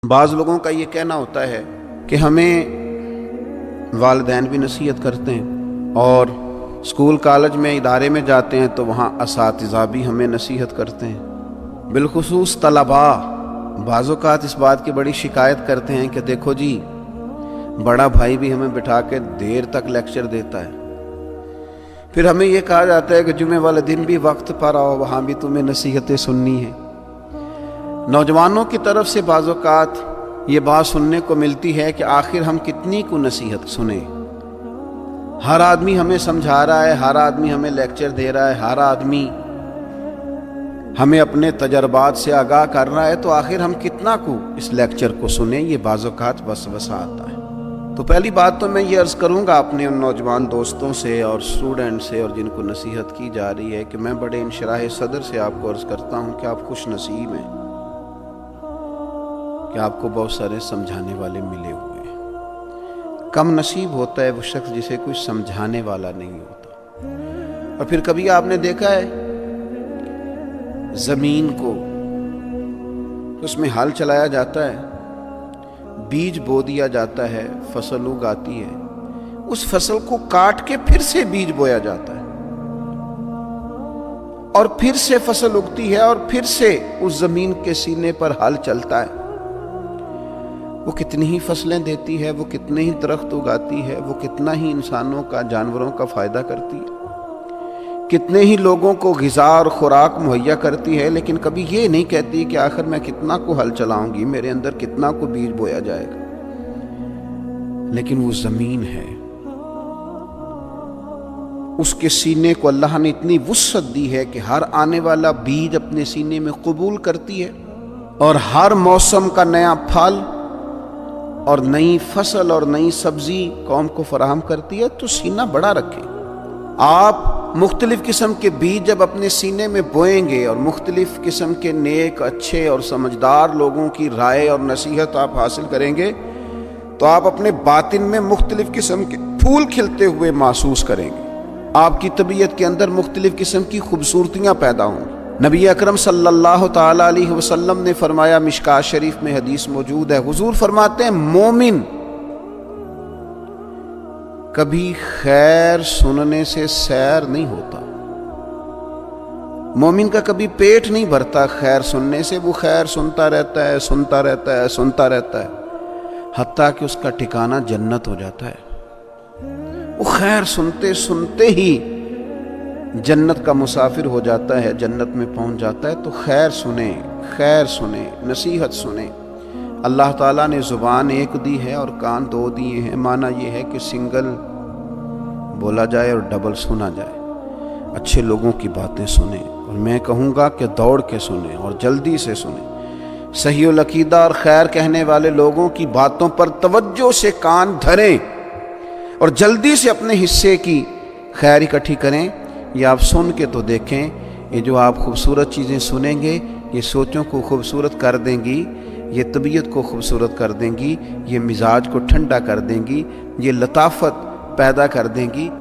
بعض لوگوں کا یہ کہنا ہوتا ہے کہ ہمیں والدین بھی نصیحت کرتے ہیں اور اسکول کالج میں ادارے میں جاتے ہیں تو وہاں اساتذہ بھی ہمیں نصیحت کرتے ہیں، بالخصوص طلباء بعض اوقات اس بات کی بڑی شکایت کرتے ہیں کہ دیکھو جی بڑا بھائی بھی ہمیں بٹھا کے دیر تک لیکچر دیتا ہے، پھر ہمیں یہ کہا جاتا ہے کہ جمعے والے دن بھی وقت پر آؤ، وہاں بھی تمہیں نصیحتیں سننی ہیں۔ نوجوانوں کی طرف سے بعض اوقات یہ بات سننے کو ملتی ہے کہ آخر ہم کتنی کو نصیحت سنیں، ہر آدمی ہمیں سمجھا رہا ہے، ہر آدمی ہمیں لیکچر دے رہا ہے، ہر آدمی ہمیں اپنے تجربات سے آگاہ کر رہا ہے، تو آخر ہم کتنا کو اس لیکچر کو سنیں، یہ بعض اوقات وسوسہ آتا ہے۔ تو پہلی بات تو میں یہ عرض کروں گا اپنے ان نوجوان دوستوں سے اور اسٹوڈنٹ سے اور جن کو نصیحت کی جا رہی ہے کہ میں بڑے انشراح صدر سے آپ کو عرض کرتا ہوں کہ آپ خوش نصیب ہیں کہ آپ کو بہت سارے سمجھانے والے ملے ہوئے ہیں۔ کم نصیب ہوتا ہے وہ شخص جسے کوئی سمجھانے والا نہیں ہوتا۔ اور پھر کبھی آپ نے دیکھا ہے زمین کو اس میں ہل چلایا جاتا ہے، بیج بو دیا جاتا ہے، فصل اگاتی ہے، اس فصل کو کاٹ کے پھر سے بیج بویا جاتا ہے اور پھر سے فصل اگتی ہے اور پھر سے اس زمین کے سینے پر ہل چلتا ہے۔ وہ کتنی ہی فصلیں دیتی ہے، وہ کتنے ہی درخت اگاتی ہے، وہ کتنا ہی انسانوں کا جانوروں کا فائدہ کرتی ہے، کتنے ہی لوگوں کو غذا اور خوراک مہیا کرتی ہے، لیکن کبھی یہ نہیں کہتی کہ آخر میں کتنا کو ہل چلاؤں گی، میرے اندر کتنا کو بیج بویا جائے گا۔ لیکن وہ زمین ہے، اس کے سینے کو اللہ نے اتنی وسعت دی ہے کہ ہر آنے والا بیج اپنے سینے میں قبول کرتی ہے اور ہر موسم کا نیا پھل اور نئی فصل اور نئی سبزی قوم کو فراہم کرتی ہے۔ تو سینہ بڑا رکھیں۔ آپ مختلف قسم کے بیج جب اپنے سینے میں بوئیں گے اور مختلف قسم کے نیک، اچھے اور سمجھدار لوگوں کی رائے اور نصیحت آپ حاصل کریں گے تو آپ اپنے باطن میں مختلف قسم کے پھول کھلتے ہوئے محسوس کریں گے، آپ کی طبیعت کے اندر مختلف قسم کی خوبصورتیاں پیدا ہوں گی۔ نبی اکرم صلی اللہ تعالی علیہ وسلم نے فرمایا، مشکوٰۃ شریف میں حدیث موجود ہے، حضور فرماتے ہیں مومن کبھی خیر سننے سے سیر نہیں ہوتا، مومن کا کبھی پیٹ نہیں بھرتا خیر سننے سے، وہ خیر سنتا رہتا ہے، سنتا رہتا ہے، سنتا رہتا ہے، حتیٰ کہ اس کا ٹھکانہ جنت ہو جاتا ہے۔ وہ خیر سنتے سنتے ہی جنت کا مسافر ہو جاتا ہے، جنت میں پہنچ جاتا ہے۔ تو خیر سنیں، خیر سنیں، نصیحت سنیں۔ اللہ تعالیٰ نے زبان ایک دی ہے اور کان دو دیے ہیں، معنی یہ ہے کہ سنگل بولا جائے اور ڈبل سنا جائے۔ اچھے لوگوں کی باتیں سنیں، اور میں کہوں گا کہ دوڑ کے سنیں اور جلدی سے سنیں۔ صحیح العقیدہ اور خیر کہنے والے لوگوں کی باتوں پر توجہ سے کان دھریں اور جلدی سے اپنے حصے کی خیر اکٹھی کریں۔ یہ آپ سن کے تو دیکھیں، یہ جو آپ خوبصورت چیزیں سنیں گے یہ سوچوں کو خوبصورت کر دیں گی، یہ طبیعت کو خوبصورت کر دیں گی، یہ مزاج کو ٹھنڈا کر دیں گی، یہ لطافت پیدا کر دیں گی۔